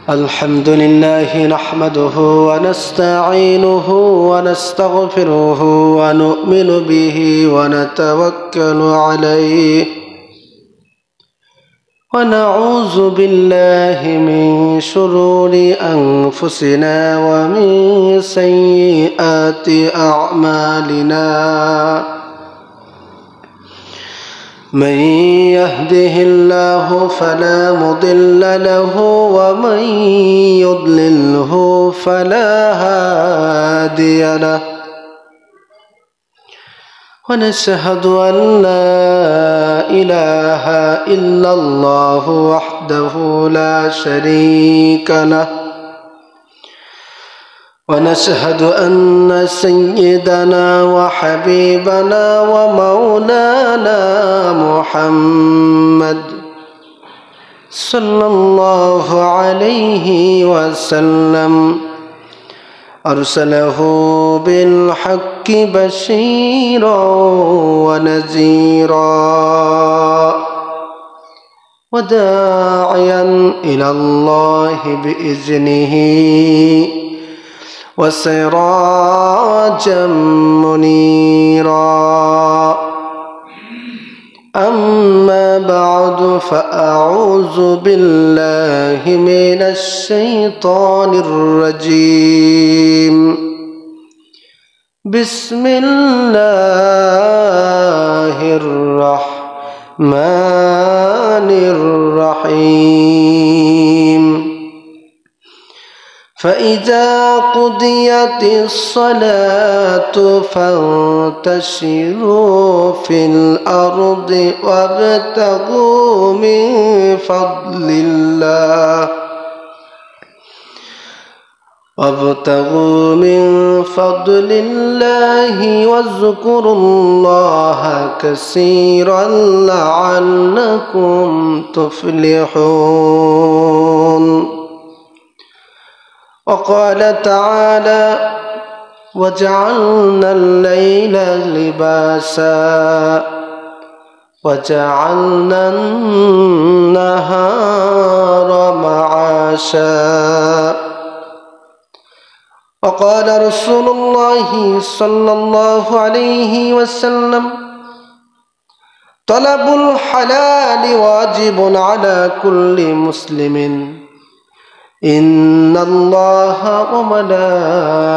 الحمد لله نحمده ونستعينه ونستغفره ونؤمن به ونتوكل عليه ونعوذ بالله من شرور أنفسنا ومن سيئات أعمالنا من يهده الله فلا مضل له ومن يضلله فلا هادي له ونشهد أن لا إله إلا الله وحده لا شريك له ونشهد أن سيدنا وحبيبنا ومولانا محمد صلى الله عليه وسلم أرسله بالحق بشيرا ونذيرا وداعيا إلى الله بإذنه وسراجا منيرا أما بعد فأعوذ بالله من الشيطان الرجيم بسم الله الرحمن الرحيم فإذا قضيت الصلاة فانتشروا في الأرض وابتغوا من فضل الله واذكروا الله كثيرا لعلكم تفلحون وقال تعالى وجعلنا الليل لباسا وجعلنا النهار معاشا وقال رسول الله صلى الله عليه وسلم طلب الحلال واجب على كل مسلم إن الله وملائكته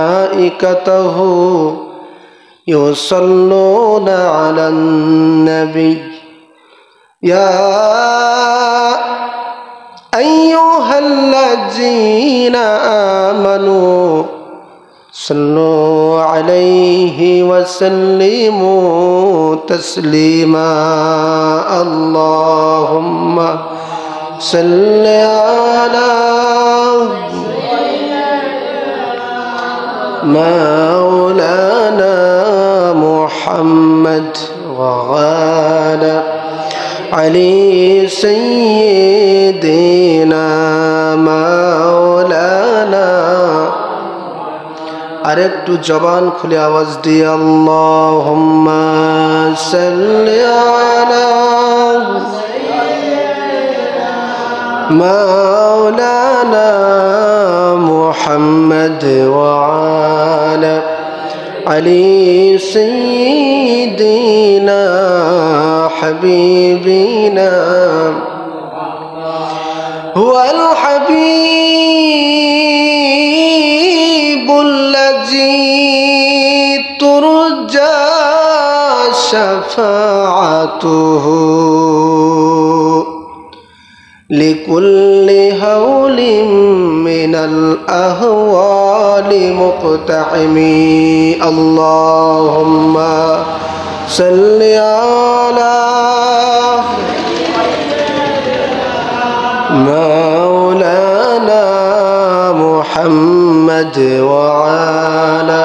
يصلون على النبي يا أيها الذين آمنوا صلوا عليه وسلموا تسليما اللهم صل على مولانا محمد وعلى علي سيدنا مولانا আরেকটু জবান খুলে আওয়াজ দিয়ে আল্লাহুম্মা সাল্লি আলা مولانا محمد وعلى علي سيدنا حبيبنا هو الحبيب الذي ترجى شفاعته لكل هول من الأهوال مقتحمي اللهم صل على مولانا محمد وعلى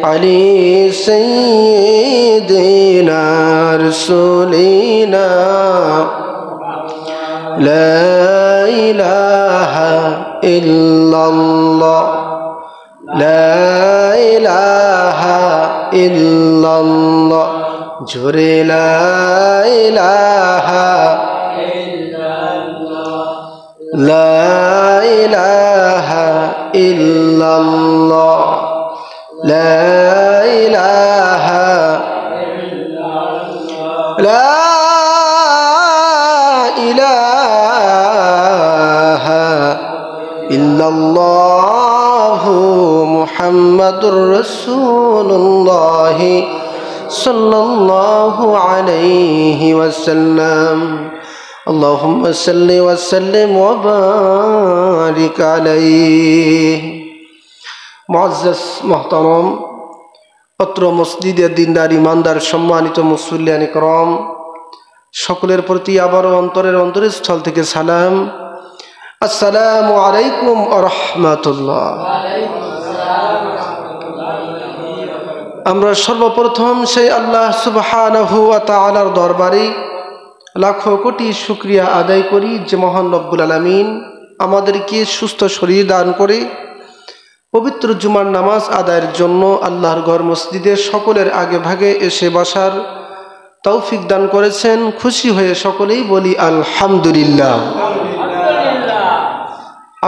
علي سيدنا رسولنا لا إله إلا الله لا إله إلا الله جري لا إله إلا الله لا إله ইল্লাল্লাহু মুহাম্মাদুর রাসূলুল্লাহ সাল্লাল্লাহু আলাইহি ওয়াসাল্লাম। আল্লাহুম্মা সাল্লি ওয়া সাল্লিম ওয়া বারিক আলাইহি। মুআজ্জাজ মুহতারাম, অত্র মসজিদের দিনদার ইমানদার সম্মানিত মুসল্লিয়ান ইকরাম, সকলের প্রতি আবারও অন্তরস্থল থেকে সালাম। আসসালামু আলাইকুম ওয়া রাহমাতুল্লাহ। আমরা সর্বপ্রথম সেই আল্লাহ সুবহানাহু ওয়া তাআলার দরবারে লাখো কোটি শুকরিয়া আদায় করি যে মহান রব্বুল আলামিন আমাদেরকে সুস্থ শরীর দান করে পবিত্র জুমার নামাজ আদায়ের জন্য আল্লাহর ঘর মসজিদে সকলের আগে ভাগে এসে বসার তৌফিক দান করেছেন। খুশি হয়ে সকলেই বলি আলহামদুলিল্লাহ।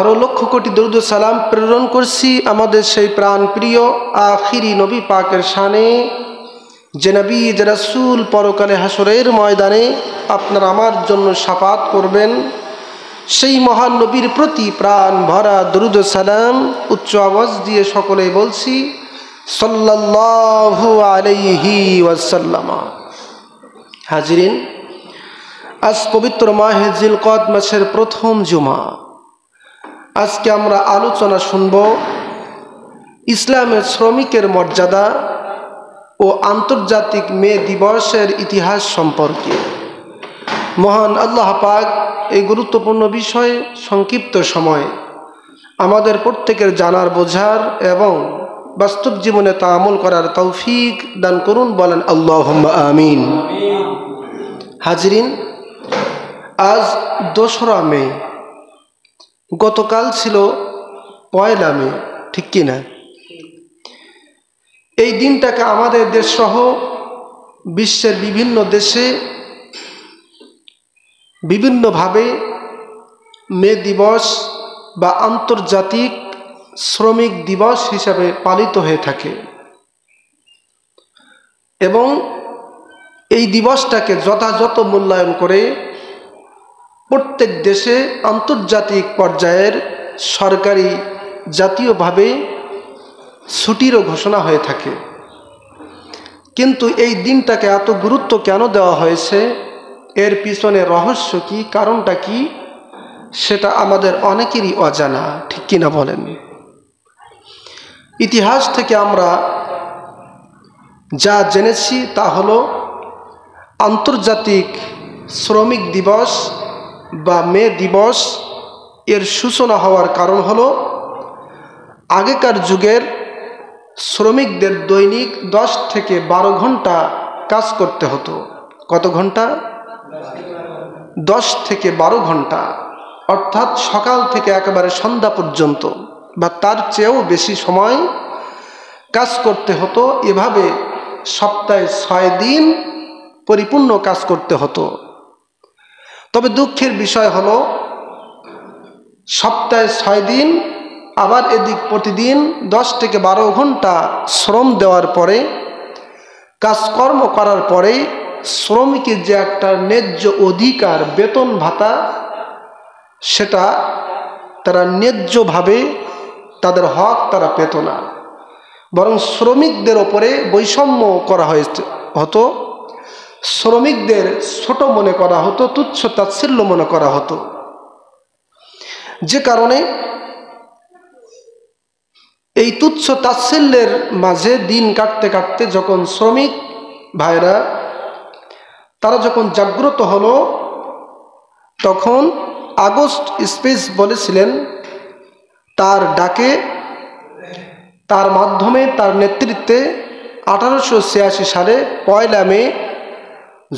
আরও লক্ষ কোটি দরুদ ও সালাম প্রেরণ করছি আমাদের সেই প্রাণ প্রিয় আখিরি নবী পাকের শানে, যে নবী যে রাসূল পরকালে হাসরের ময়দানে আপনার আমার জন্য শাফাত করবেন, সেই মহান নবীর প্রতি প্রাণ ভরা দরুদ ও সালাম উচ্চ আওয়াজ দিয়ে সকলেই বলছি সাল্লাল্লাহু আলাইহি ওয়াসাল্লাম। হাজিরিন, আজ পবিত্র মাহে জিলকদ মাসের প্রথম জুমা। আজকে আমরা আলোচনা শুনব ইসলামের শ্রমিকের মর্যাদা ও আন্তর্জাতিক মে দিবসের ইতিহাস সম্পর্কে। মহান আল্লাহ পাক এই গুরুত্বপূর্ণ বিষয়ে সংক্ষিপ্ত সময়ে আমাদের প্রত্যেকের জানার, বোঝার এবং বাস্তব জীবনে তা আমল করার তৌফিক দান করুন, বলেন আল্লাহুম্মা আমিন। হাজিরিন, আজ 2রা মে, গতকাল ছিল 1লা মে, ঠিক কিনা? এই দিনটাকে আমাদের দেশ সহ বিশ্বের বিভিন্ন দেশে বিভিন্নভাবে মে দিবস বা আন্তর্জাতিক শ্রমিক দিবস হিসাবে পালিত হয়ে থাকে এবং এই দিবসটাকে যথাযথ মূল্যায়ন করে প্রত্যেক দেশে আন্তর্জাতিক পর্যায়ের সরকারি জাতীয়ভাবে ছুটিরও ঘোষণা হয়ে থাকে। কিন্তু এই দিনটাকে এত গুরুত্ব কেন দেওয়া হয়েছে, এর পিছনে রহস্য কি, কারণটা কি, সেটা আমাদের অনেকেরই অজানা, ঠিক কিনা বলেন? ইতিহাস থেকে আমরা যা জেনেছি তা হলো আন্তর্জাতিক শ্রমিক দিবস বা মে দিবস এর সূচনা হওয়ার কারণ হলো আগেকার যুগের শ্রমিকদের দৈনিক 10 থেকে 12 ঘন্টা কাজ করতে হতো। কত ঘন্টা? 10 থেকে 12 ঘন্টা, অর্থাৎ সকাল থেকে একেবারে সন্ধ্যা পর্যন্ত বা তার চেয়েও বেশি সময় কাজ করতে হতো। এভাবে সপ্তাহে 6 দিন পরিপূর্ণ কাজ করতে হতো। তবে দুঃখের বিষয় হলো সপ্তাহে 6 দিন আবার এদিক প্রতিদিন 10 থেকে 12 ঘন্টা শ্রম দেওয়ার পরে, কাজকর্ম করার পরে শ্রমিকের যে একটা ন্যায্য অধিকার, বেতন ভাতা, সেটা তারা ন্যায্যভাবে তাদের হক তারা পেত না, বরং শ্রমিকদের ওপরে বৈষম্য করা হতো। শ্রমিকদের ছোট মনে করা হতো, তুচ্ছ তাচ্ছিল্য মনে করা হতো। যে কারণে এই তুচ্ছ তাচ্ছিল্যের মাঝে দিন কাটতে কাটতে যখন শ্রমিক ভাইরা তারা যখন জাগ্রত হলো, তখন আগস্ট স্পেস বলেছিলেন, তার ডাকে, তার মাধ্যমে, তার নেতৃত্বে 1886 সালে 1লা মে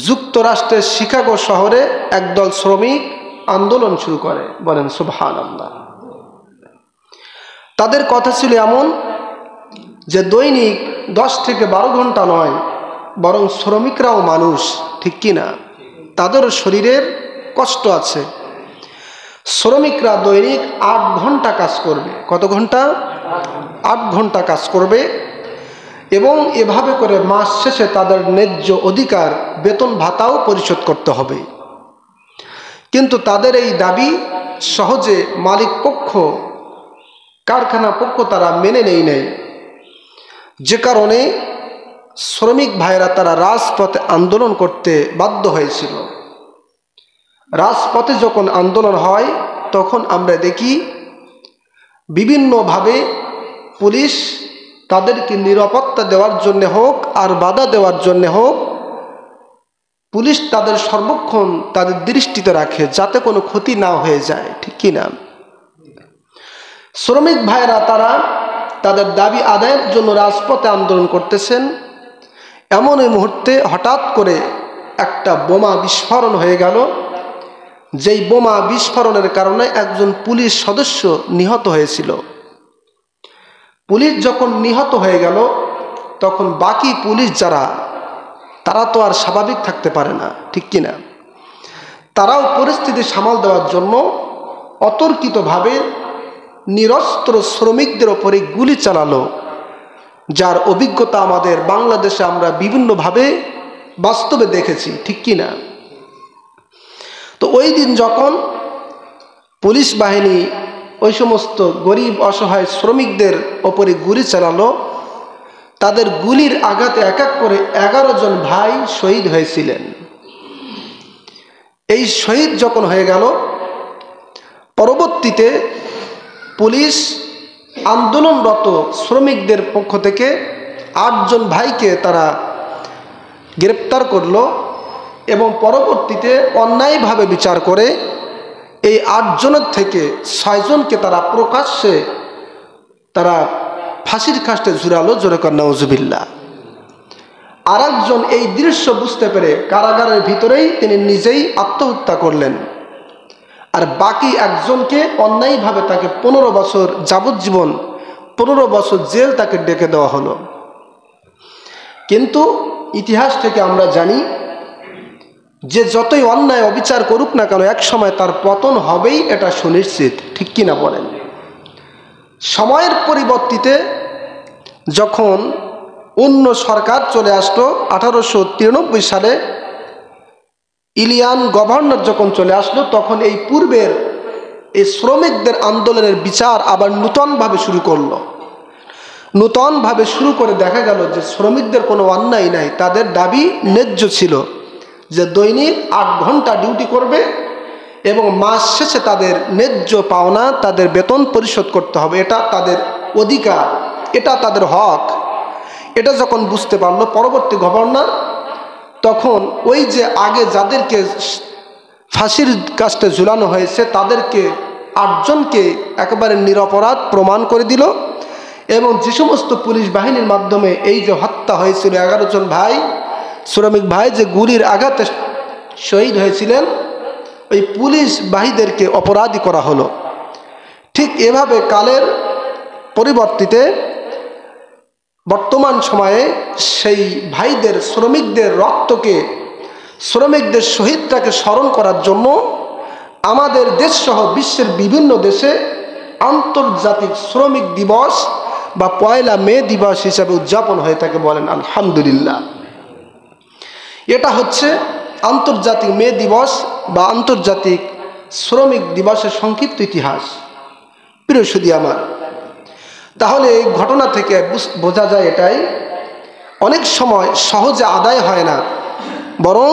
যুক্তরাষ্ট্রের শিকাগো শহরে একদল শ্রমিক আন্দোলন শুরু করে। বলেন সুবহানাল্লাহ। তাদের কথা ছিল এমন যে দৈনিক 10 থেকে 12 ঘন্টা নয়, বরং শ্রমিকরাও মানুষ, ঠিক কিনা? তাদেরও শরীরের কষ্ট আছে। শ্রমিকরা দৈনিক 8 ঘন্টা কাজ করবে। কত ঘন্টা? 8 ঘন্টা কাজ করবে এবং এভাবে করে মাস শেষে তাদের ন্যায্য অধিকার, বেতন ভাতাও পরিশোধ করতে হবে। কিন্তু তাদের এই দাবি সহজে মালিক পক্ষ কারখানা পক্ষ তারা মেনে নেয়, যে কারণে শ্রমিক ভাইরা তারা রাজপথে আন্দোলন করতে বাধ্য হয়েছিল। রাজপথে যখন আন্দোলন হয় তখন আমরা দেখি বিভিন্নভাবে পুলিশ তাদেরকে নিরাপত্তা দেওয়ার জন্য হোক আর বাধা দেওয়ার জন্য হোক, পুলিশ তাদের সর্বক্ষণ তাদের দৃষ্টিতে রাখে যাতে কোনো ক্ষতি না হয়ে যায়, ঠিক কি না? শ্রমিক ভাইরা তারা তাদের দাবি আদায়ের জন্য রাজপথে আন্দোলন করতেছেন। এমন এই মুহূর্তে হঠাৎ করে একটা বোমা বিস্ফোরণ হয়ে গেল, যেই বোমা বিস্ফোরণের কারণে একজন পুলিশ সদস্য নিহত হয়েছিল। পুলিশ যখন নিহত হয়ে গেল তখন বাকি পুলিশ যারা, তারা তো আর স্বাভাবিক থাকতে পারে না, ঠিক কিনা? তারাও পরিস্থিতি সামাল দেওয়ার জন্য অতর্কিতভাবে নিরস্ত্র শ্রমিকদের ওপরে গুলি চালালো, যার অভিজ্ঞতা আমাদের বাংলাদেশে আমরা বিভিন্নভাবে বাস্তবে দেখেছি, ঠিক কিনা? তো ওই দিন যখন পুলিশ বাহিনী ওই সমস্ত গরিব অসহায় শ্রমিকদের ওপরে গুলি চালালো, তাদের গুলির আঘাতে এক এক করে 11 জন ভাই শহীদ হয়েছিলেন। এই শহীদ যখন হয়ে গেল, পরবর্তীতে পুলিশ আন্দোলনরত শ্রমিকদের পক্ষ থেকে 8 জন ভাইকে তারা গ্রেপ্তার করলো এবং পরবর্তীতে অন্যায়ভাবে বিচার করে এই 8 জনের থেকে 6 জনকে তারা প্রকাশ্যে তারা ফাঁসির কাস্টে ঝুরালো, জোরে কর নাউজুবিল্লাহ। আর একজন এই দৃশ্য বুঝতে পেরে কারাগারের ভিতরেই তিনি নিজেই আত্মহত্যা করলেন, আর বাকি একজনকে অন্যায়ভাবে তাকে 15 বছর যাবজ্জীবন 15 বছর জেল তাকে ডেকে দেওয়া হলো। কিন্তু ইতিহাস থেকে আমরা জানি যে যতই অন্যায় অবিচার করুক না কেন এক সময় তার পতন হবেই, এটা সুনিশ্চিত, ঠিক কিনা বলেন? সময়ের পরিবর্তিতে যখন অন্য সরকার চলে আসলো 1893 সালে, ইলিয়ান গভর্নর যখন চলে আসলো, তখন এই পূর্বের এই শ্রমিকদের আন্দোলনের বিচার আবার নূতনভাবে শুরু করলো। নূতনভাবে শুরু করে দেখা গেল যে শ্রমিকদের কোনো অন্যায় নাই, তাদের দাবি ন্যায্য ছিল যে দৈনিক 8 ঘন্টা ডিউটি করবে এবং মাস শেষে তাদের ন্যায্য পাওনা, তাদের বেতন পরিশোধ করতে হবে, এটা তাদের অধিকার, এটা তাদের হক। এটা যখন বুঝতে পারলো পরবর্তী গভর্নর, তখন ওই যে আগে যাদেরকে ফাঁসির কাস্টে ঝুলানো হয়েছে তাদেরকে 8 জনকে একেবারে নিরপরাধ প্রমাণ করে দিল। এবং যে সমস্ত পুলিশ বাহিনীর মাধ্যমে এই যে হত্যা হয়েছিল 11 জন ভাই শ্রমিক ভাই যে গুলির আঘাতে শহীদ হয়েছিলেন, ওই পুলিশ বাহিনীদেরকে অপরাধী করা হলো। ঠিক এভাবে কালের পরিবর্তিতে বর্তমান সময়ে সেই ভাইদের, শ্রমিকদের রক্তকে, শ্রমিকদের শহীদটাকে স্মরণ করার জন্য আমাদের দেশসহ বিশ্বের বিভিন্ন দেশে আন্তর্জাতিক শ্রমিক দিবস বা 1 মে দিবস হিসাবে উদযাপন হয়ে থাকে। বলেন আলহামদুলিল্লাহ। এটা হচ্ছে আন্তর্জাতিক মে দিবস বা আন্তর্জাতিক শ্রমিক দিবসের সংক্ষিপ্ত ইতিহাস। প্রিয় সুধী আমার, তাহলে এই ঘটনা থেকে বোঝা যায় এটাই, অনেক সময় সহজে আদায় হয় না, বরং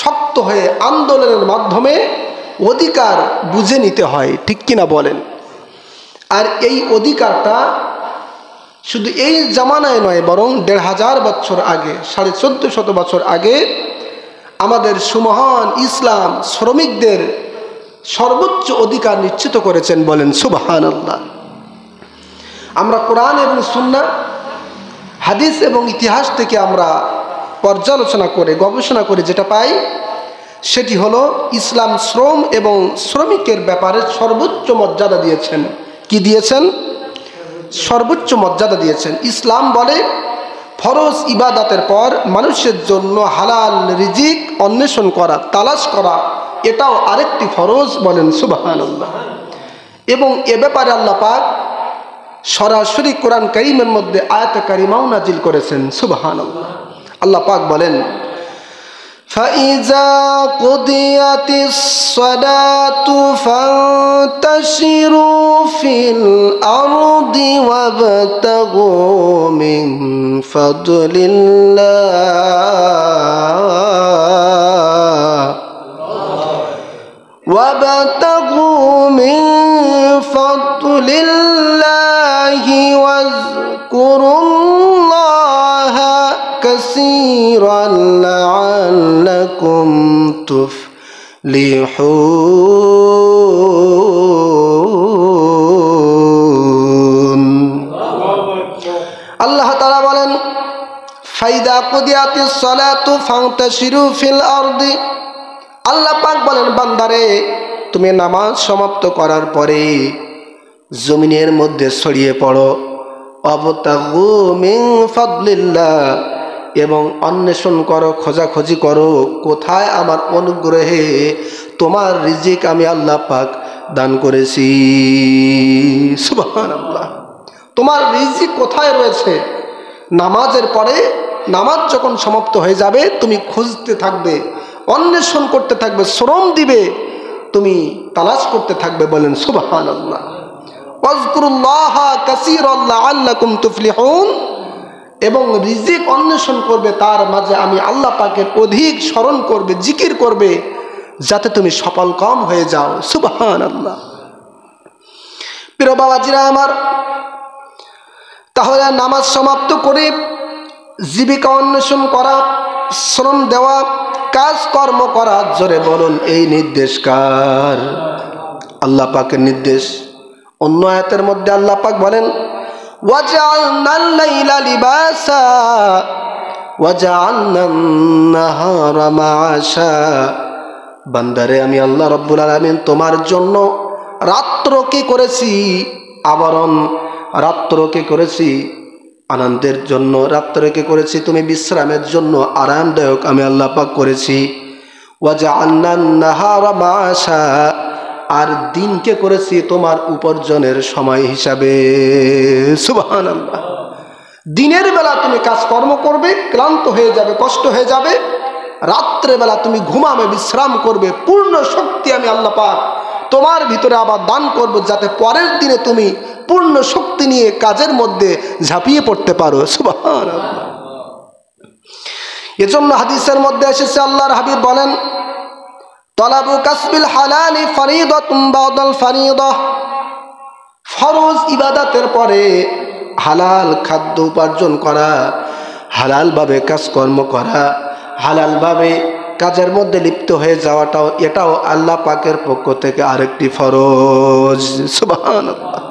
শক্ত হয়ে আন্দোলনের মাধ্যমে অধিকার বুঝে নিতে হয়, ঠিক কিনা বলেন? আর এই অধিকারটা শুধু এই জামানায় নয়, বরং 1500 বছর আগে, 1450 বছর আগে আমাদের সুমহান ইসলাম শ্রমিকদের সর্বোচ্চ অধিকার নিশ্চিত করেছেন। বলেন সুবহানাল্লাহ। আমরা কোরআন এবং সুন্নাহ, হাদিস এবং ইতিহাস থেকে আমরা পর্যালোচনা করে গবেষণা করে যেটা পাই সেটি হলো ইসলাম শ্রম এবং শ্রমিকের ব্যাপারে সর্বোচ্চ মর্যাদা দিয়েছেন। কি দিয়েছেন? সর্বোচ্চ মর্যাদা দিয়েছেন। ইসলাম বলে ফরজ ইবাদতের পর মানুষের জন্য হালাল রিজিক অন্বেষণ করা, তালাশ করা, এটাও আরেকটি ফরজ। বলেন সুবহানাল্লাহ। এবং এ ব্যাপারে আল্লাহ পাক সরাসরি কোরআন কারীমের মধ্যে আয়াতে কারিমাও নাজিল করেছেন। সুবহানাল্লাহ। আল্লাহ পাক বলেন فإذا قضيت الصلاة فانتشروا في الأرض وابتغوا من فضل الله واذكروا الله كثيرا لعلكم تفلحون আল্লাহ তাআলা বলেন ফাইদা কুদিয়াতিস সালাতু ফান্তাশিরু ফিল আরদি আল্লাহ পাক বলেন বান্দারে তুমি নামাজ সমাপ্ত করার পরে জমিনের মধ্যে ছড়িয়ে পড়ো অবতাগু মিন ফাদলিল্লাহ এবং অন্বেষণ করো খোঁজাখুঁজি করো কোথায় আমার অনুগ্রহে তোমার রিজিক আমি আল্লাহ পাক দান করেছি সুবহানাল্লাহ তোমার রিজিক কোথায় রয়েছে নামাজের পরে নামাজ যখন সমাপ্ত হয়ে যাবে তুমি খুঁজতে থাকবে অন্বেষণ করতে থাকবে শ্রম দিবে তুমি তালাশ করতে থাকবে বলেন সুবহানাল্লাহ ওয়াজকুরুল্লাহ কাসীরান লাআল্লাকুম তুফলিহুন এবং রিজিক অন্বেষণ করবে তার মাঝে আমি আল্লাহ পাকের অধিক স্মরণ করবে জিকির করবে যাতে তুমি সফল কাম হয়ে যাও সুবহানাল্লাহ প্রিয় বাবাজিরা আমার তাহলে নামাজ সমাপ্ত করে জীবিকা অন্বেষণ করা শ্রম দেওয়া কাজ কর্ম করা জোরে বলুন এই নির্দেশ কার আল্লাহ পাকের নির্দেশ অন্য আয়াতের মধ্যে আল্লাহ পাক বলেন ওয়াজআলনাল লাইলা লিবাসা ওয়াজআলনান নাহারা মাআশা বান্দারে আমি আল্লাহ রাব্বুল আলামিন তোমার জন্য রাত্রকে করেছি আবরণ রাত্রকে করেছি আনন্দের জন্য রাত্রকে করেছি তুমি বিশ্রামের জন্য আরামদায়ক আমি আল্লাহ পাক করেছি ওয়াজআলনান নাহারা মাআশা আর দিনকে করেছি তোমার উপার্জনের সময় হিসাবে সুবহানাল্লাহ দিনের বেলা তুমি কাজকর্ম করবে ক্লান্ত হয়ে যাবে কষ্ট হয়ে যাবে রাত্রে বেলা তুমি ঘুমাবে বিশ্রাম করবে পূর্ণ শক্তি আমি আল্লাহ পাক তোমার ভিতরে আবার দান করব যাতে পরের দিনে তুমি পূর্ণ শক্তি নিয়ে কাজের মধ্যে ঝাঁপিয়ে পড়তে পারো সুবহানাল্লাহ এজন্য হাদিসের মধ্যে এসেছে আল্লাহর হাবিব বলেন তলাবু কাসবিল হালালি ফরিদাতুন বাদাল ফরিদাহ ফরজ ইবাদতের পরে হালাল খাদ্য উপার্জন করা হালাল ভাবে কাজকর্ম করা হালাল ভাবে কাজের মধ্যে লিপ্ত হয়ে যাওয়াটাও এটাও আল্লাহ পাকের পক্ষ থেকে আরেকটি ফরজ সুবহানাল্লাহ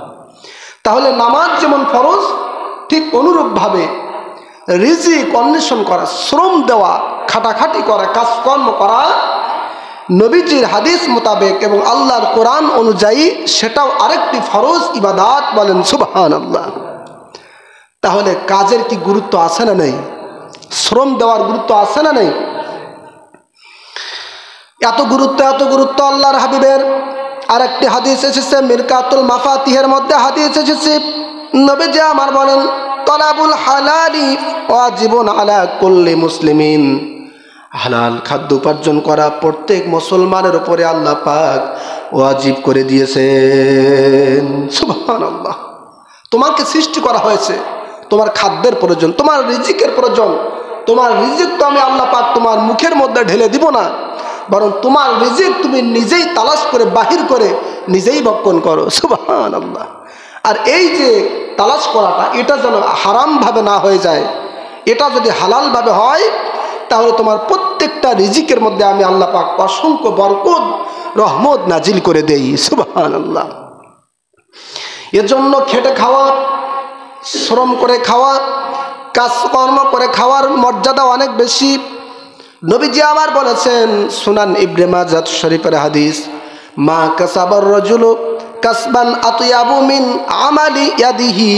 তাহলে নামাজ যেমন ফরজ ঠিক অনুরূপভাবে রিজিক অন্বেষণ করা শ্রম দেওয়া খাটাখাটি করা কাজকর্ম করা নবীজির হাদিস মোতাবেক এবং আল্লাহর কোরআন অনুযায়ী সেটাও আরেকটি ফরজ ইবাদত বলেন সুবহানাল্লাহ তাহলে কাজের কি গুরুত্ব আছে না নেই শ্রম দেওয়ার গুরুত্ব আছে না নেই এত গুরুত্ব আল্লাহর হাবিবের আরেকটি হাদিস এসেছে মিরকাতুল মাফাতিহের মধ্যে হাদিস এসেছে নবীজি আমার বলেন তলাবুল হালালি ওয়াজিবুন আলা কুল্লি মুসলিমিন হালাল খাদ্য উপার্জন করা প্রত্যেক মুসলমানের উপরে আল্লাহ পাক ওয়াজিব করে দিয়েছেন সুবহানাল্লাহ তোমাকে সৃষ্টি করা হয়েছে তোমার খাদ্যের প্রয়োজন তোমার রিজিকের প্রয়োজন তোমার রিজিক তো আমি আল্লাহ পাক তোমার মুখের মধ্যে ঢেলে দিব না বরং তোমার রিজিক তুমি নিজেই তালাশ করে বাহির করে নিজেই ভক্ষণ করো সুবহানাল্লাহ আর এই যে তালাশ করাটা এটা যেন হারাম ভাবে না হয়ে যায় এটা যদি হালাল ভাবে হয় তাহলে তোমার প্রত্যেকটা রিজিকের মধ্যে আমি আল্লাহ পাক অসংখ্য বরকত রহমত নাজিল করে দেই সুবহানাল্লাহ এজন্য খেটে খাওয়া শ্রম করে খাওয়া কাজকর্ম করে খাওয়ার মর্যাদা অনেক বেশি নবীজি আবার বলেছেন সুনান ইবনে মাজাহ শরীফের হাদিস মা কাসাবার রাজুলু কাসবান আতয়াবু মিন আমালি ইয়াদিহি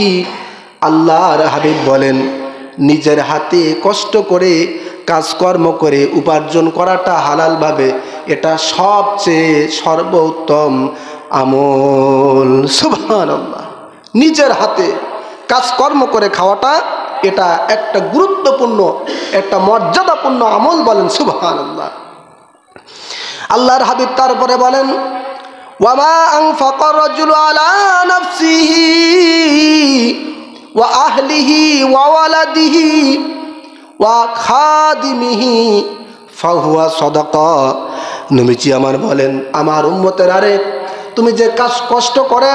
আল্লাহর হাবিব বলেন নিজের হাতে কষ্ট করে কাজকর্ম করে উপার্জন করাটা হালালভাবে এটা সবচেয়ে সর্বোত্তম আমল সুবহানাল্লাহ নিজের হাতে কাজকর্ম করে খাওয়াটা এটা একটা গুরুত্বপূর্ণ, একটা মর্যাদাপূর্ণ আমল। বলেন সুবহানাল্লাহ। আল্লাহর হাবিব তারপরে বলেন, ওয়ামা আনফাকা রাজুলু আলা নাফসিহি ওয়া আহলিহি ওয়া ওয়ালাদিহি ওয়া খাদিমিহি ফাহুয়া সাদাকা। নবীজি আমার বলেন, আমার উম্মতের, আরে তুমি যে কাজ কষ্ট করে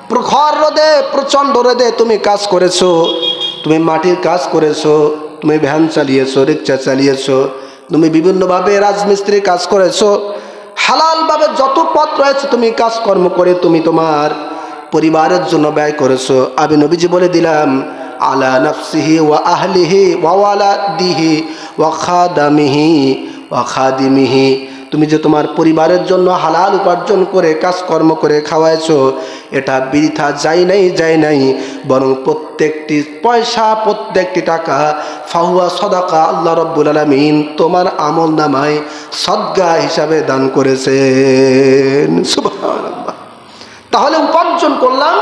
প্রখর রোদে, প্রচণ্ড রোদে তুমি কাজ করেছো, তুমি মাটির কাজ করেছো, তুমি ভ্যান চালিয়েছো, রিক্সা চালিয়েছো, তুমি বিভিন্নভাবে রাজমিস্ত্রি কাজ করেছো, হালালভাবে যত পথ রয়েছে তুমি কাজকর্ম করে তুমি তোমার পরিবারের জন্য ব্যয় করেছো। আমি নবীজি বলে দিলাম, আলা নাফসিহি ওয়া আহলিহি ওয়া ওয়ালাদিহি ওয়া খাদামিহি ওয়া খাদিমিহি, তুমি যে তোমার পরিবারের জন্য হালাল উপার্জন করে কাজকর্ম করে খাওয়াইছো, এটা বৃথা যায় নাই, বরং প্রত্যেকটি পয়সা, প্রত্যেকটি টাকা ফাহুয়া সাদাকা, আল্লাহ রাব্বুল আলামিন তোমার আমল নামায় সদকা হিসাবে দান করেছেন। সুবহানাল্লাহ। তাহলে উপার্জন করলাম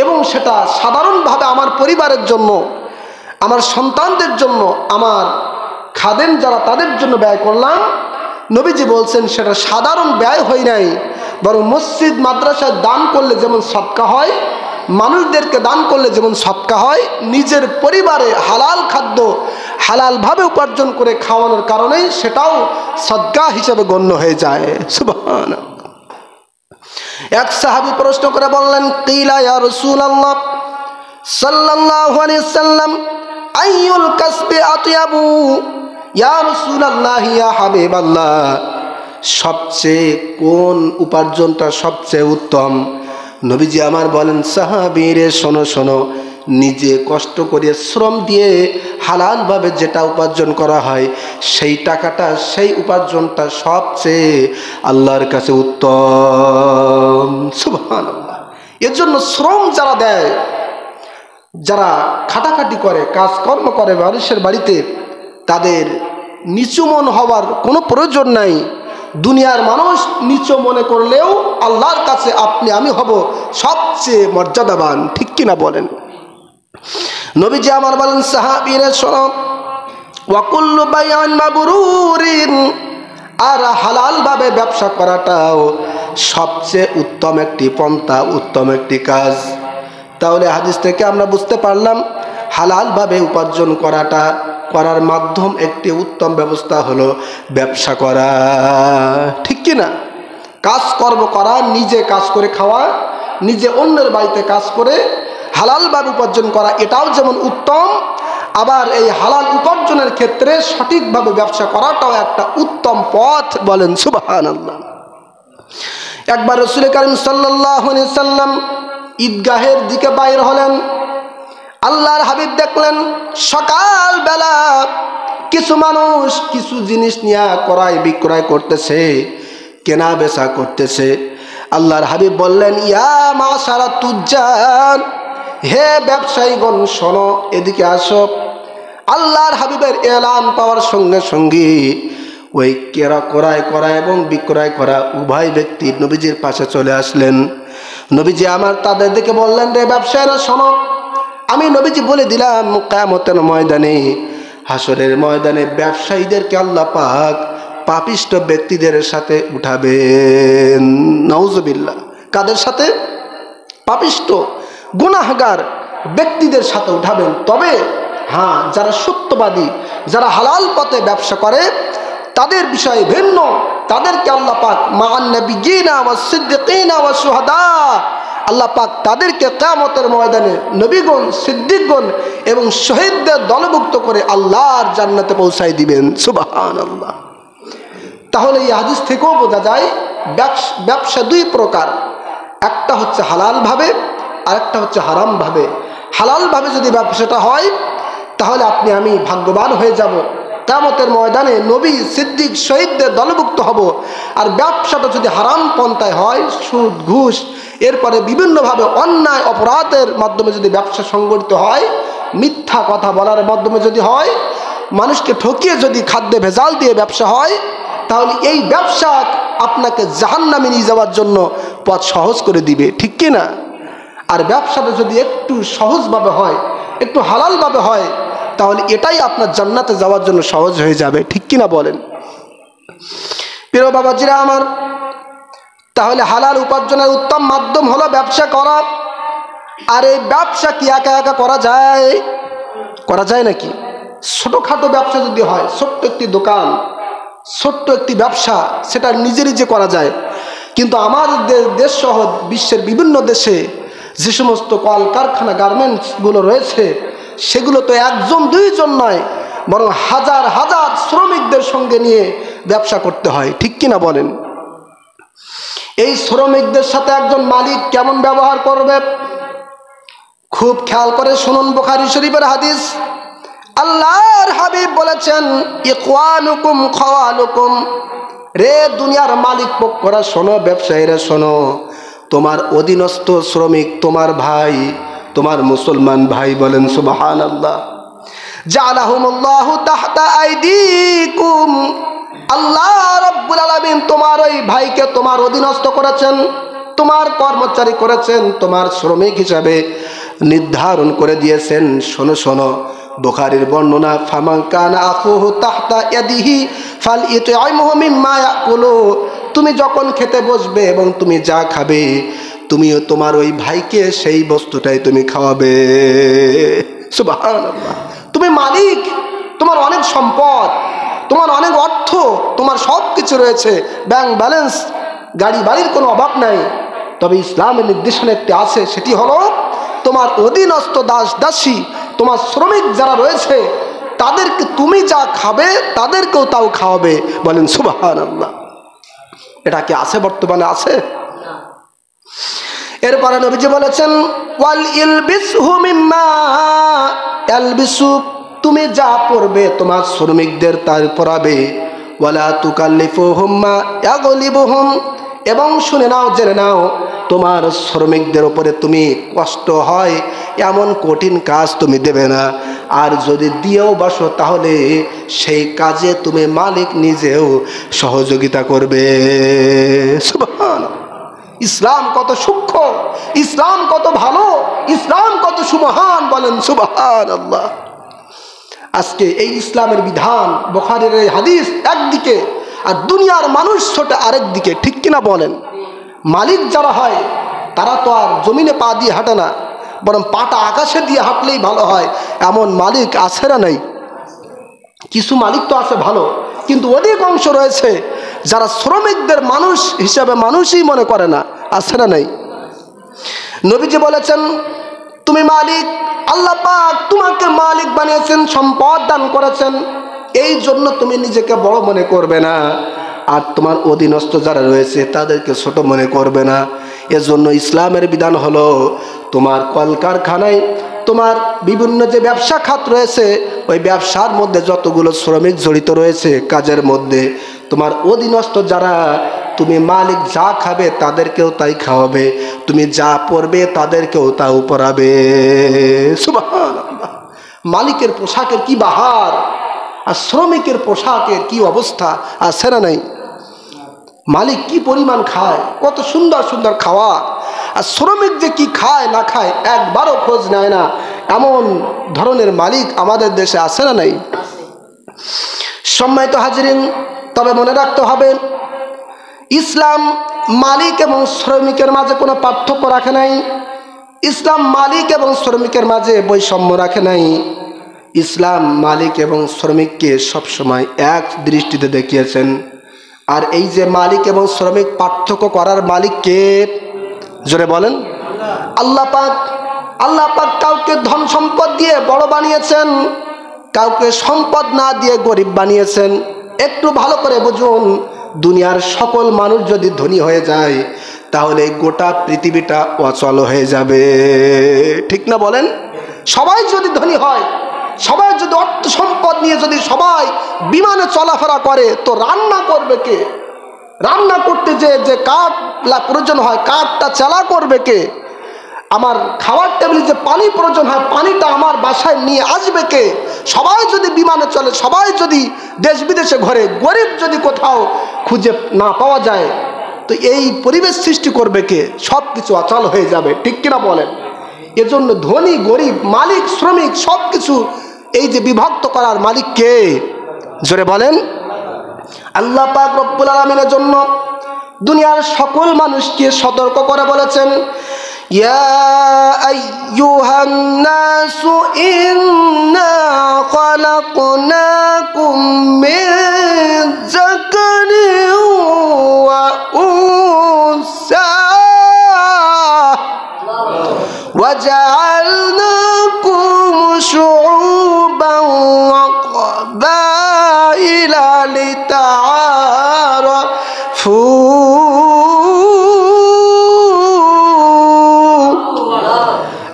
এবং সেটা সাধারণভাবে আমার পরিবারের জন্য, আমার সন্তানদের জন্য, আমার খাদেম যারা তাদের জন্য ব্যয় করলাম। নবীজি বলছেন সেটা সাধারণ ব্যয় হয় নাই, বরং মসজিদ মাদ্রাসায় দান করলে যেমন সদকা হয়, মানুষদেরকে দান করলে যেমন সদকা হয়, নিজের পরিবারে হালাল খাদ্য হালালভাবে উপার্জন করে খাওয়ানোর কারণেই সেটাও সদকা হিসেবে গণ্য হয়ে যায়। সুবহানাল্লাহ। এক সাহাবী প্রশ্ন করে বললেন, কিলা ইয়া রাসূলুল্লাহ সাল্লাল্লাহু আলাইহি সাল্লাম, আইয়ুল কাসবি আতয়াবু, ইয়া রাসূলুল্লাহ ইয়া হাবিবাল্লাহ, সবচেয়ে কোন উপার্জনটা সবচেয়ে উত্তম? নবীজি আমার বলেন, সাহাবীরে শোনো শোনো, নিজে কষ্ট করে শ্রম দিয়ে হালালভাবে যেটা উপার্জন করা হয় সেই টাকাটা, সেই উপার্জনটা সবচেয়ে আল্লাহর কাছে উত্তম। সুবহানাল্লাহ। এর জন্য শ্রম যারা দেয়, যারা খাটাখাটি করে, কাজকর্ম করে মানুষের বাড়িতে, তাদের নিচু মন হওয়ার কোনো প্রয়োজন নাই। দুনিয়ার মানুষ নিচু মনে করলেও আল্লাহর কাছে আপনি আমি হব সবচেয়ে মর্যাদাবান। ঠিক কিনা বলেন? নবীজি আমার বলেন, সাহাবীরা শোনো, ওয়া কুল্লু বাই'আন মাবরুরিন, আর হালালভাবে ব্যবসা করাটাও সবচেয়ে উত্তম একটি পন্থা, উত্তম একটি কাজ। তাহলে হাদিস থেকে আমরা বুঝতে পারলাম হালালভাবে উপার্জন করার মাধ্যম একটি উত্তম ব্যবস্থা হলো ব্যবসা করা। ঠিক কি না? কাজকর্ম করা, নিজে কাজ করে খাওয়া, নিজে অন্যের বাড়িতে কাজ করে হালালভাবে উপার্জন করা, এটাও যেমন উত্তম, আবার এই হালাল উপার্জনের ক্ষেত্রে সঠিকভাবে ব্যবসা করাটাও একটা উত্তম পথ। বলেন সুবহানাল্লাহ। একবার রাসূল কারীম সাল্লাল্লাহু আলাইহি সাল্লাম ঈদগাহের দিকে বাইর হলেন। আল্লাহর হাবিব দেখলেন সকালবেলা কিছু মানুষ কিছু জিনিস নিয়ে ক্রয় বিক্রয় করতেছে, কেনা বেচা করতেছে। আল্লাহর হাবিব বললেন, ইয়া মাশারা তুজ্জার, হে ব্যবসায়ীগণ শোনো, এদিকে আসো। আল্লাহর হাবিবের এলান পাওয়ার সঙ্গে সঙ্গে ওই ক্রয় করা এবং বিক্রয় করা উভয় ব্যক্তি নবীজির পাশে চলে আসলেন। নবীজি আমার তাদের দিকে বললেন, রে ব্যবসায়ীরা শোনো, আমি নবীজি বলে দিলাম কিয়ামতের ময়দানে, হাসরের ময়দানে ব্যবসায়ীদেরকে আল্লাহ পাক পাপিষ্ঠ ব্যক্তিদের সাথে উঠাবেন। নাউজুবিল্লাহ। কাদের সাথে? পাপিষ্ঠ গুনাহগার ব্যক্তিদের সাথে উঠাবেন। তবে হ্যাঁ, যারা সত্যবাদী, যারা হালাল পথে ব্যবসা করে তাদের বিষয়ে ভিন্ন, তাদেরকে আল্লাহ পাক মান নবিয়িনা ওয়াস সিদ্দিকিনা ওয়াস শুহাদা, আল্লাহ পাক তাদেরকে কিয়ামতের ময়দানে নবীগণ, সিদ্দিকগণ এবং শহীদদের দলভুক্ত করে আল্লাহর জান্নাতে পৌঁছায় দিবেন। সুবহানাল্লাহ। তাহলে এই হাদিস থেকেও বোঝা যায় ব্যবসা দুই প্রকার, একটা হচ্ছে হালালভাবে আর একটা হচ্ছে হারামভাবে। হালালভাবে যদি ব্যবসাটা হয় তাহলে আপনি আমি ভাগ্যবান হয়ে যাব, কিয়ামতের ময়দানে নবী, সিদ্দিক, শহীদদের দলভুক্ত হব। আর ব্যবসাটা যদি হারাম পন্থায় হয়, সুদ, ঘুষ, এরপরে বিভিন্নভাবে অন্যায় অপরাধের মাধ্যমে যদি ব্যবসা সংগঠিত হয়, মিথ্যা কথা বলার মাধ্যমে যদি হয়, মানুষকে ঠকিয়ে যদি খাদ্যে ভেজাল দিয়ে ব্যবসা হয়, তাহলে এই ব্যবসা আপনাকে জাহান্নামে নিয়ে যাওয়ার জন্য পথ সহজ করে দিবে। ঠিক কি না? আর ব্যবসাটা যদি একটু সহজভাবে হয়, একটু হালালভাবে হয়, তাহলে এটাই আপনার জান্নাতে যাওয়ার জন্য সহজ হয়ে যাবে। ঠিক কিনা বলেন? প্রিয় বাবাজিরা আমার, তাহলে হালাল উপার্জনের উত্তম মাধ্যম হলো ব্যবসা করা। আর এই ব্যবসা কি একা একা করা যায়? করা যায় নাকি? ছোটোখাটো ব্যবসা যদি হয়, ছোট্ট একটি দোকান, ছোট্ট একটি ব্যবসা, সেটা নিজে নিজে করা যায়। কিন্তু আমাদের দেশ সহ বিশ্বের বিভিন্ন দেশে যে সমস্ত কলকারখানা, গার্মেন্টসগুলো রয়েছে, সেগুলো তো একজন দুইজন নয়, বরং হাজার হাজার শ্রমিকদের সঙ্গে নিয়ে ব্যবসা করতে হয়। ঠিক কিনা বলেন? এই শ্রমিকদের সাথে একজন মালিক কেমন ব্যবহার করবে খুব খেয়াল করে শুনুন। বুখারী শরীফের হাদিস, আল্লাহর হাবিব বলেছেন, ইখওয়ানুকুম খাওয়ালুকুম, রে দুনিয়ার মালিক পক্ষরা শোনো, ব্যবসায়ীরা শোনো, তোমার অধীনস্থ শ্রমিক তোমার ভাই, তোমার মুসলমান ভাই। বলেন সুবহানাল্লাহ। জাআলাহুমুল্লাহু তাহতা আইদিকুম, আল্লাহ রাব্বুল আলামিন তোমার ওই ভাইকে তোমার অধীনস্থ করেছেন, তোমার কর্মচারী করেছেন, তোমার শ্রমিক হিসাবে নির্ধারণ করে দিয়েছেন। শোনো শোনো, বুখারীর বর্ণনা, ফামান কানা আখুহু তাহতা ইয়াদিহি ফালইতইমহু মিম্মা ইয়াকুলু, তুমি যখন খেতে বসবে এবং তুমি যা খাবে, তুমিও তোমার ওই ভাইকে সেই বস্তুটাই তুমি খাওয়াবে। সুবহানাল্লাহ। তুমি মালিক, তোমার অনেক সম্পদ, তোমার অনেক অর্থ, তোমার সব কিছু রয়েছে, ব্যাংক ব্যালেন্স, গাড়ি বাড়ির কোনো অভাব নাই। তবে ইসলামের নির্দেশনা একটি আছে, সেটি হলো তোমার অধীনস্থ দাস দাসী, তোমার শ্রমিক যারা রয়েছে, তাদেরকে তুমি যা খাবে তাদেরকেও তাও খাওয়াবে। বলেন সুবহানাল্লাহ। এটা কি আছে? বর্তমানে আছে? এরপরে নবীজি বলেছেন, ওয়াল ইলবিসহু মিম্মা ইয়ালবিসু, তুমি যা পরবে তোমার শ্রমিকদের তাই পরাবে। ওয়ালা তুকাল্লিফুহুম মা ইয়াগলিবুহুম, এবং শুনে নাও, জেনে নাও, তোমার শ্রমিকদের উপরে তুমি কষ্ট হয় এমন কঠিন কাজ তুমি দেবে না। আর যদি দিয়েও বসো, তাহলে সেই কাজে তুমি মালিক নিজেও সহযোগিতা করবে। সুবহানাল্লাহ। ইসলাম কত সূক্ষ্ম, ইসলাম কত ভালো, ইসলাম কত সুমহান। বলেন সুবহানাল্লাহ। আজকে এই ইসলামের বিধান, বুখারীর এই হাদিস একদিকে, আর দুনিয়ার মানুষ ছোট আরেক দিকে। ঠিক কিনা বলেন? মালিক যারা হয় তারা তো আর জমিনে পা দিয়ে হাঁটে না, বরং পাটা আকাশে দিয়ে হাঁটলেই ভালো হয়, এমন মালিক আছে না নাই? কিছু মালিক তো আছে ভালো, কিন্তু অধিক অংশ রয়েছে যারা শ্রমিকদের মানুষ হিসাবে মানুষই মনে করে না। আছে না নাই? নবীজি বলেছেন, তুমি মালিক, আল্লাহ পাক তোমাকে মালিক বানিয়েছেন, সম্পদ দান করেছেন, এই জন্য তুমি নিজেকে বড় মনে করবে না, আর তোমার অধীনস্থ যারা রয়েছে তাদেরকে ছোট মনে করবে না। এজন্য ইসলামের বিধান হলো, তোমার কলকারখানায়, তোমার বিভিন্ন যে ব্যবসা খাত রয়েছে, ওই ব্যবসার মধ্যে যতগুলো শ্রমিক জড়িত রয়েছে কাজের মধ্যে, তোমার অধীনস্থ যারা, তুমি মালিক যা খাবে তাদেরকেও তাই খাওয়াবে, তুমি যা পরবে তাদেরকেও তাও পরাবে। সুবহানাল্লাহ। মালিকের পোশাকের কি বাহার, আর শ্রমিকের পোশাকের কি অবস্থা, আছে না নাই? মালিক কি পরিমাণ খায়, কত সুন্দর সুন্দর খাওয়া, আর শ্রমিক যে কি খায় না খায় একবারও খোঁজ নেয় না, এমন ধরনের মালিক আমাদের দেশে আছে না নাই? সম্মানিত হাজিরিন, তবে মনে রাখতে হবে, ইসলাম মালিক এবং শ্রমিকের মাঝে কোনো পার্থক্য রাখে নাই। ইসলাম মালিক এবং শ্রমিকের মাঝে বৈষম্য রাখে নাই। ইসলাম মালিক এবং শ্রমিককে সবসময় এক দৃষ্টিতে দেখিয়েছেন। আর এই যে মালিক এবং শ্রমিক পার্থক্য করার মালিক কে? জোরে বলেন। আল্লাহ পাক। আল্লাহ পাক কাউকে ধন সম্পদ দিয়ে বড় বানিয়েছেন, কাউকে সম্পদ না দিয়ে গরিব বানিয়েছেন। একটু ভালো করে বুঝুন, দুনিয়ার সকল মানুষ যদি ধনী হয়ে যায়, তাহলে গোটা পৃথিবীটা অচল হয়ে যাবে। ঠিক না বলেন? সবাই যদি ধনী হয়, সবাই যদি অর্থ সম্পদ নিয়ে যদি সবাই বিমানে চলাফেরা করে, তো রান্না করবে কে? রান্না করতে যে কাঠ প্রয়োজন হয়, কাঠটা চালা করবে কে? আমার খাওয়ার টেবিলে যে পানি প্রয়োজন হয়, পানিটা আমার বাসায় নিয়ে আসবে কে? সবাই যদি বিমানে চলে, সবাই যদি দেশ বিদেশে ঘরে, গরিব যদি কোথাও খুঁজে না পাওয়া যায়, তো এই পরিবেশ সৃষ্টি করবে কে? সব কিছু অচল হয়ে যাবে। ঠিক কিনা বলেন? এজন্য ধনী গরিব মালিক শ্রমিক সব কিছু এই যে বিভক্ত করার মালিক কে? জোরে বলেন। আল্লাহ পাক রব্বুল আলামিনের জন্য দুনিয়ার সকল মানুষকে সতর্ক করে বলেছেন, ইয়া আইয়ুহান নাসু ইন্না খালাকনাকুম মিন যাকারিন ওয়া উনসা ওয়া জাআলনাকুম শুউবান ওয়া ক্বাবাইলা লিতাআরাফু।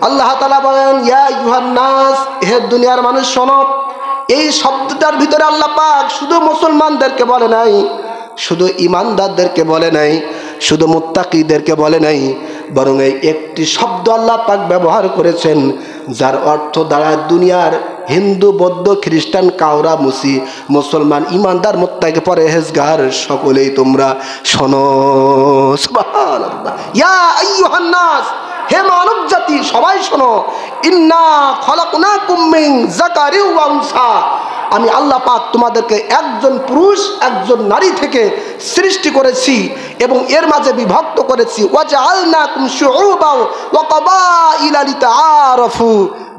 আল্লাহ তাআলা বলেন, ইয়া আইয়ুহান নাস, হে দুনিয়ার মানুষ শোনো। এই শব্দটার ভিতরে আল্লাহ পাক শুধু মুসলমানদেরকে বলে নাই, শুধু ইমানদারদেরকে বলে নাই, শুধু মুত্তাকিদেরকে বলে নাই, বরং এই একটি শব্দ আল্লাহ পাক ব্যবহার করেছেন যার অর্থ দাঁড়ায় দুনিয়ার হিন্দু বৌদ্ধ খ্রিস্টান কাউরা মুসি মুসলমান ইমানদার মুত্তাকি পরহেজগার সকলেই তোমরা শোনো। সুবহানাল্লাহ। ইয়া আইয়ুহান নাস, হে মানব জাতি সবাই শোনো। ইন্না খলাকনাকুম মিন যাকারিন ওয়া উনসা, আমি আল্লাহ পাক তোমাদেরকে একজন পুরুষ একজন নারী থেকে সৃষ্টি করেছি এবং এর মাঝে বিভক্ত করেছি। ওয়া জাআলনাকুম শুউবান ওয়া ক্বাবাইলা লিতাআরাফু,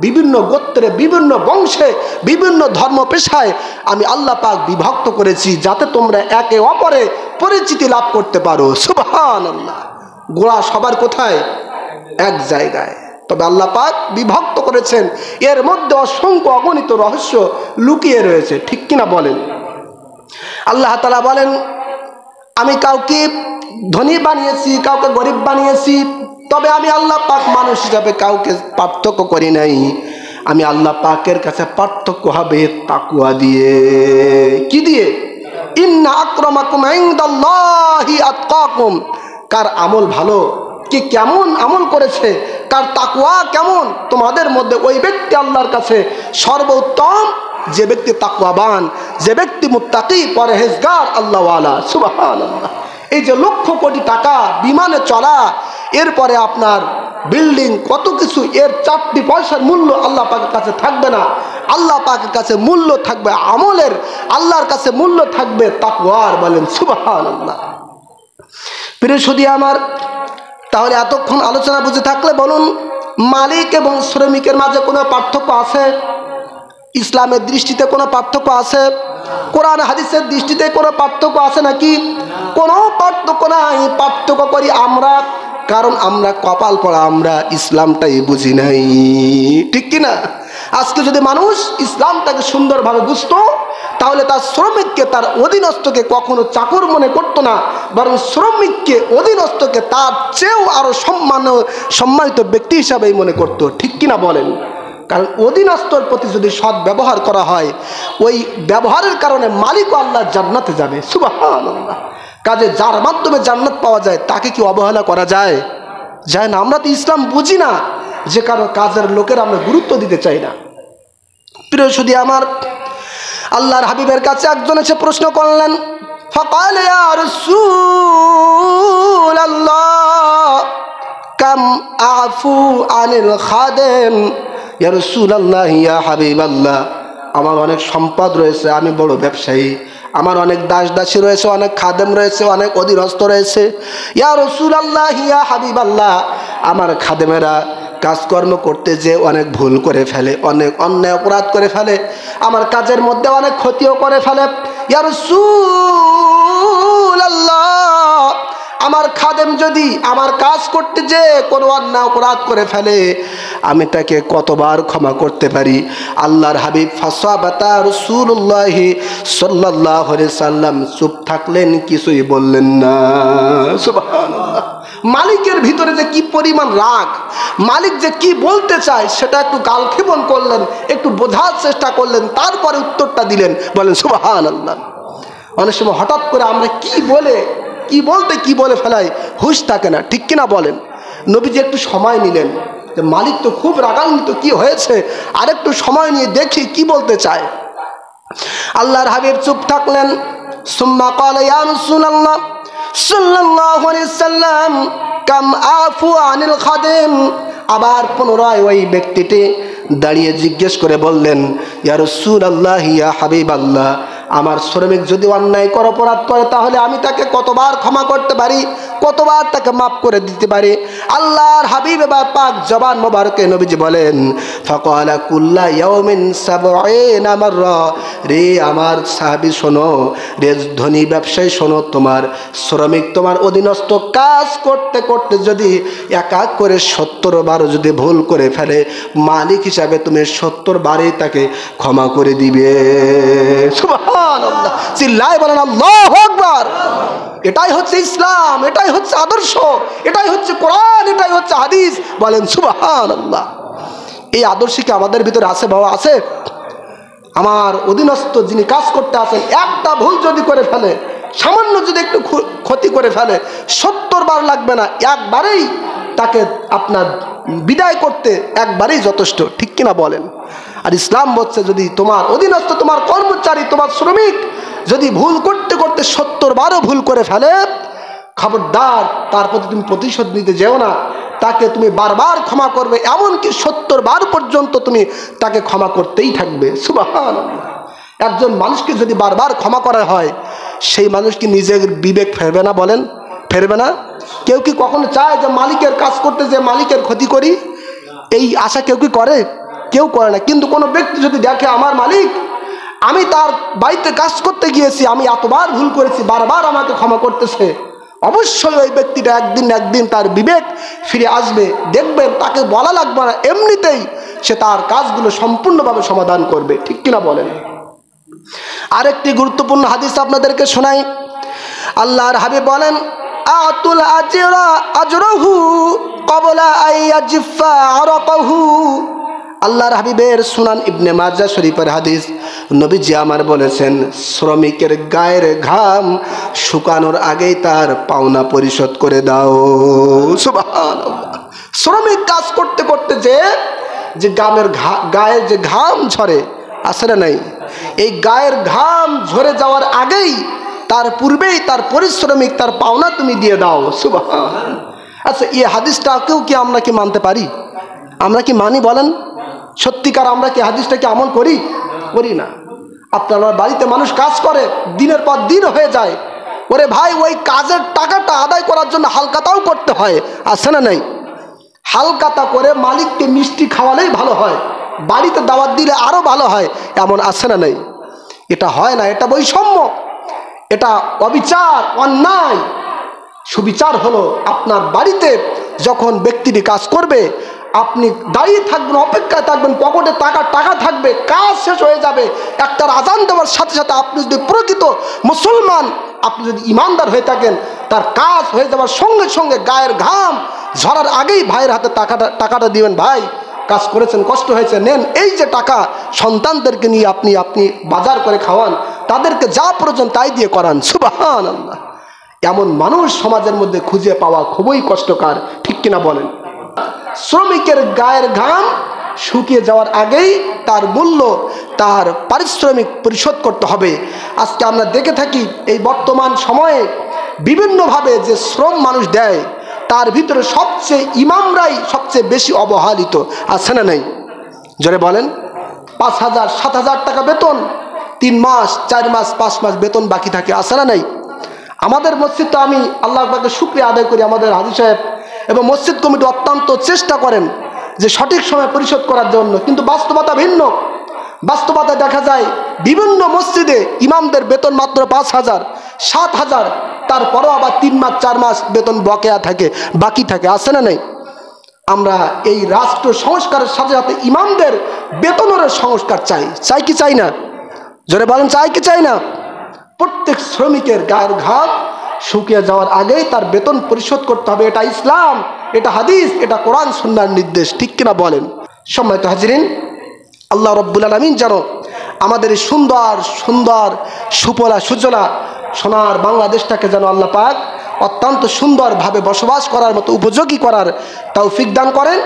বিভিন্ন গোত্রে বিভিন্ন বংশে বিভিন্ন ধর্ম পেশায় আমি আল্লাহ পাক বিভক্ত করেছি যাতে তোমরা একে অপরে পরিচিতি লাভ করতে পারো। সুবহানাল্লাহ। গোড়া সবার কোথায়? এক জায়গায়। তবে আল্লাহ পাক বিভক্ত করেছেন, এর মধ্যে অসংখ্য অগণিত রহস্য লুকিয়ে রয়েছে, ঠিক কিনা বলেন? আল্লাহ তাআলা বলেন, আমি কাউকে ধনী বানিয়েছি কাউকে গরিব বানিয়েছি, তবে আমি আল্লাহ পাক মানুষ হিসাবে কাউকে পার্থক্য করি নাই। আমি আল্লাহ পাকের কাছে পার্থক্য হবে তাকওয়া দিয়ে। কি দিয়ে? ইন্না আকরামাকুম ইনদাল্লাহি আতকাকুম, কার আমল ভালো, কে কেমন আমল করেছে, কার তাকওয়া কেমন, তোমাদের মধ্যে ওই ব্যক্তি আল্লাহর কাছে সর্বোত্তম যে ব্যক্তি তাকওয়াবান, যে ব্যক্তি মুত্তাকি পরহেজগার আল্লাহওয়ালা। সুবহানাল্লাহ। এই যে লক্ষ কোটি টাকা বিমানে চলা, এরপরে আপনার বিল্ডিং কত কিছু, এর 4টি পয়সার মূল্য আল্লাহ পাকের কাছে থাকবে না। আল্লাহ পাকের কাছে মূল্য থাকবে আমলের, আল্লাহর কাছে মূল্য থাকবে তাকওয়ার। বলেন সুবহানাল্লাহ। প্রিয় সুধী আমার, তাহলে এতক্ষণ আলোচনা বুঝে থাকলে বলুন, মালিক এবং শ্রমিকের মাঝে কোনো পার্থক্য আছে? ইসলামের দৃষ্টিতে কোনো পার্থক্য আছে? কোরআন হাদিসের দৃষ্টিতে কোনো পার্থক্য আছে নাকি? কোনো পার্থক্য নাই। পার্থক্য করি আমরা, কারণ আমরা কপাল পড়া, আমরা ইসলামটাই বুঝি নাই, ঠিক কিনা? আজকে যদি মানুষ ইসলামটাকে সুন্দরভাবে বুঝতো, তাহলে তার শ্রমিককে তার অধীনস্থকে কখনো চাকর মনে করতো না, বরং শ্রমিককে অধীনস্থকে তার চেয়েও আরো সম্মানিত ব্যক্তি হিসাবেই মনে করতো, ঠিক কিনা বলেন? কারণ অধীনস্থর প্রতি যদি সৎ ব্যবহার করা হয়, ওই ব্যবহারের কারণে মালিক আল্লাহ জান্নাতে যাবে। সুবহানাল্লাহ। কাজে যার মাধ্যমে জান্নাত পাওয়া যায় তাকে কি অবহেলা করা যায়? যায় না। আমরা তো ইসলাম বুঝি না, যে কারো কাজের লোকের আমরা গুরুত্ব দিতে চাই না। প্রিয় সুধী আমার, আল্লাহর হাবিবের কাছে একজন এসে প্রশ্ন করলেন, ফাকাল ইয়া রাসূলুল্লাহ কাম আফু আনিল খাদেম। ইয়া রাসূলুল্লাহ, ইয়া হাবিবাল্লাহ, আমার অনেক সম্পদ রয়েছে, আমি বড় ব্যবসায়ী, আমার অনেক দাস দাসী রয়েছে, অনেক খাদেম রয়েছে, অনেক অধীনস্থ রয়েছে। ইয়া রাসূলুল্লাহ, ইয়া হাবিবাল্লাহ, আমার খাদেমেরা কাজকর্ম করতে যে অনেক ভুল করে ফেলে, অনেক অন্যায় অপরাধ করে ফেলে, আমার কাজের মধ্যে অনেক ক্ষতিও করে ফেলে। ইয়া রাসূলুল্লাহ, আমার খাদেম যদি আমার কাজ করতে যে কোনো অন্যায় অপরাধ করে ফেলে, আমি তাকে কতবার ক্ষমা করতে পারি? আল্লাহর হাবিব ফাসাবাতা রাসূলুল্লাহ সাল্লাল্লাহু আলাইহি সাল্লাম চুপ থাকলেন, কিছুই বললেন না। সুবহানাল্লাহ। মালিকের ভিতরে যে কি পরিমাণ রাগ, মালিক যে কি বলতে চায় সেটা একটু কালক্ষেপণ করলেন, একটু বোঝার চেষ্টা করলেন, তারপরে উত্তরটা দিলেন। বলেন সুবহানাল্লাহ। অনেক সময় হঠাৎ করে আমরা কি বলে ফেলাই, হুঁশ থাকে না, ঠিক কিনা বলেন? নবীজি একটু সময় নিলেন, যে মালিক তো খুব রাগান্বিত, কি হয়েছে, আরেকটু সময় নিয়ে দেখি কি বলতে চায়। আল্লাহর হাবিব চুপ থাকলেন। সুম্মা ক্বালা ইয়া রাসূলুল্লাহ সাল্লাল্লাহু আলাইহি সাল্লাম কাম আফু আনিল খাদেম। আবার পুনরায় ওই ব্যক্তিটি দাঁড়িয়ে জিজ্ঞেস করে বললেন, ইয়া রাসূলুল্লাহ, ইয়া হাবিবাল্লাহ, আমার শ্রমিক যদি অন্যায় করে অপরাধ করে তাহলে আমি তাকে কতবার ক্ষমা করতে পারি, কতবার তাকে মাফ করে দিতে পারি? আল্লাহর হাবিব এবার পাক জবান মোবারকে নবীজি বলেন, ফাকালা কুল্লা ইয়াউমিন সাবঈনা মাররা। রে আমার সাহাবী শোনো, রে ধনী ব্যবসায়ী শোনো, তোমার শ্রমিক তোমার অধীনস্থ কাজ করতে করতে যদি এক এক করে 70 বার যদি ভুল করে ফেলে, মালিক হিসাবে তুমি 70 বারই তাকে ক্ষমা করে দিবে। সুবহানাল্লাহ, চিল্লায় বলেন আল্লাহু আকবার। এটাই হচ্ছে ইসলাম, এটাই হচ্ছে আদর্শ, এটাই হচ্ছে কোরআন, এটাই হচ্ছে হাদিস। বলেন সুবহানাল্লাহ। এই আদর্শ কি আমাদের ভিতরে আছে বাবা? আছে? আমার অধীনস্থ যিনি কাজ করতে আসেন, একটা ভুল যদি করে ফেলে, সামান্য যদি একটু ক্ষতি করে ফেলে, 70 বার লাগবে না, একবারেই তাকে আপনার বিদায় করতে একবারেই যথেষ্ট। ঠিক কিনা বলেন? আর ইসলাম বলছে যদি তোমার অধীনস্থ, তোমার কর্মচারী, তোমার শ্রমিক যদি ভুল করতে করতে 70 বারও ভুল করে ফেলে, খবরদার তার প্রতি তুমি প্রতিশোধ নিতে যেও না, তাকে তুমি বারবার ক্ষমা করবে, এমনকি 70 বার পর্যন্ত তুমি তাকে ক্ষমা করতেই থাকবে। সুবহানাল্লাহ। একজন মানুষকে যদি বারবার ক্ষমা করা হয়, সেই মানুষ কি নিজের বিবেক ফেরবে না? বলেন, ফেরবে না? কেউ কি কখনো চায় যে মালিকের কাজ করতে যে মালিকের ক্ষতি করি? এই আশা কেউ কি করে? কেউ করে না। কিন্তু কোনো ব্যক্তি যদি দেখে আমার মালিক, আমি তার বাড়িতে কাজ করতে গিয়েছি, আমি এতবার ভুল করেছি, বারবার আমাকে ক্ষমা করতেছে, অবশ্যই ওই ব্যক্তিটা একদিন না একদিন তার বিবেক ফিরে আসবে। দেখবেন তাকে বলা লাগবে না, এমনিতেই সে তার কাজগুলো সম্পূর্ণভাবে সমাধান করবে। ঠিক কিনা বলেন? আরেকটি গুরুত্বপূর্ণ হাদিস আপনাদেরকে শোনাই। আল্লাহর হাবিব বলেন, আতুল আজরা আজরাহু ক্বাবলা আইয়াজিফা আরাকাহু। আল্লাহর হাবিবের সুনান ইবনে মাজাহ শরীফের হাদিস। নবীজি আমার বলেছেন, শ্রমিকের গায়ের ঘাম শুকানোর আগেই তার পাওনা পরিশোধ করে দাও। সুবহানাল্লাহ। শ্রমিক কাজ করতে করতে যে গায়ের যে ঘাম ঝরে, আছে না নাই? এই গায়ের ঘাম ঝরে যাওয়ার আগেই, তার পূর্বেই তার পরিশ্রমিক তার পাওনা তুমি দিয়ে দাও। সুবহানাল্লাহ। আচ্ছা, এই হাদিসটাকেও কি আমরা কি মানতে পারি? আমরা কি মানি? বলেন সত্যিকার আমরা কি হাদিসটাকে আমল করি? করি না। আপনার বাড়িতে মানুষ কাজ করে, দিনের পর দিন হয়ে যায়, ওরে ভাই ওই কাজের টাকাটা আদায় করার জন্য হালকাতাও করতে হয়, আছে না নাই? হালকাতা করে মালিককে মিষ্টি খাওয়ালেই ভালো হয়, বাড়িতে দাওয়াত দিলে আরো ভালো হয়, এমন আছে না নাই? এটা হয় না, এটা বৈষম্য, এটা অবিচার, অন্যায়। সুবিচার হলো আপনার বাড়িতে যখন ব্যক্তিটি কাজ করবে, আপনি দাঁড়িয়ে থাকবেন, অপেক্ষায় থাকবেন, পকেটে টাকা থাকবে, কাজ শেষ হয়ে যাবে, একটার আজান দেওয়ার সাথে সাথে আপনি যদি প্রকৃত মুসলমান, আপনি যদি ইমানদার হয়ে থাকেন, তার কাজ হয়ে যাওয়ার সঙ্গে সঙ্গে গায়ের ঘাম ঝরার আগেই ভাইয়ের হাতে টাকাটা দিবেন, ভাই কাজ করেছেন, কষ্ট হয়েছে, নেন এই যে টাকা, সন্তানদেরকে নিয়ে আপনি বাজার করে খাওয়ান, তাদেরকে যা প্রয়োজন তাই দিয়ে করান। সুবহানাল্লাহ। এমন মানুষ সমাজের মধ্যে খুঁজে পাওয়া খুবই কষ্টকর। ঠিক কিনা বলেন? শ্রমিকের গায়ের ঘাম শুকিয়ে যাওয়ার আগেই তার মূল্য, তার পারিশ্রমিক পরিশোধ করতে হবে। আজকে আমরা দেখে থাকি এই বর্তমান সময়ে বিভিন্নভাবে যে শ্রম মানুষ দেয়, তার ভিতরে সবচেয়ে ইমামরাই সবচেয়ে বেশি অবহেলিত, আছে না নাই? জোরে বলেন। 5,000 7,000 টাকা বেতন, 3 মাস 4 মাস 5 মাস বেতন বাকি থাকে, আছে না নাই? আমাদের মসজিদটা, আমি আল্লাহ পাকের শুকরিয়া আদায় করি, আমাদের হাজী সাহেব এবং মসজিদ কমিটি অত্যন্ত চেষ্টা করেন যে সঠিক সময় পরিশোধ করার জন্য, কিন্তু বাস্তবতা ভিন্ন। বাস্তবতা দেখা যায় বিভিন্ন মসজিদে ইমামদের বেতন মাত্র 5,000 7,000, তারপরও আবার 3 মাস 4 মাস বেতন বকেয়া থাকে, বাকি থাকে, আছে না নাই? আমরা এই রাষ্ট্র সংস্কারের সাথে সাথে ইমামদের বেতনের সংস্কার চাই কি চাই না? জোরে বলেন, চাই কি চাই না? প্রত্যেক শ্রমিকের গায়ের ঘাম শুকিয়ে যাওয়ার আগেই তার বেতন পরিশোধ করতে হবে। এটা ইসলাম, এটা হাদিস, এটা কোরআন সুন্নাহর নির্দেশ। ঠিক কিনা বলেন? সম্মানিত হাজিরিন, আল্লাহ রাব্বুল আলামিন যেন আমাদের এই সুন্দর সুন্দর সুফলা সুজলা সোনার বাংলাদেশটাকে যেন আল্লাহ পাক অত্যন্ত সুন্দরভাবে বসবাস করার মতো উপযোগী করার তৌফিক দান করেন।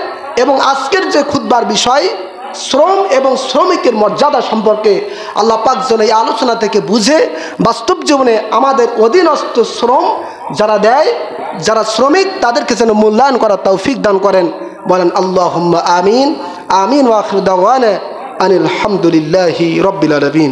এবং আজকের যে খুতবার বিষয়, শ্রম এবং শ্রমিকের মর্যাদা সম্পর্কে আল্লাহ পাক যেন এই আলোচনা থেকে বুঝে বাস্তব জীবনে আমাদের অধীনস্থ শ্রম যারা দেয়, যারা শ্রমিক, তাদেরকে যেন মূল্যায়ন করার তৌফিক দান করেন। বলেন আল্লাহুম্মা আমিন। আমিন ওয়া আখিরু দাওয়ানা আনিল হামদুলিল্লাহি রাব্বিল আলামিন।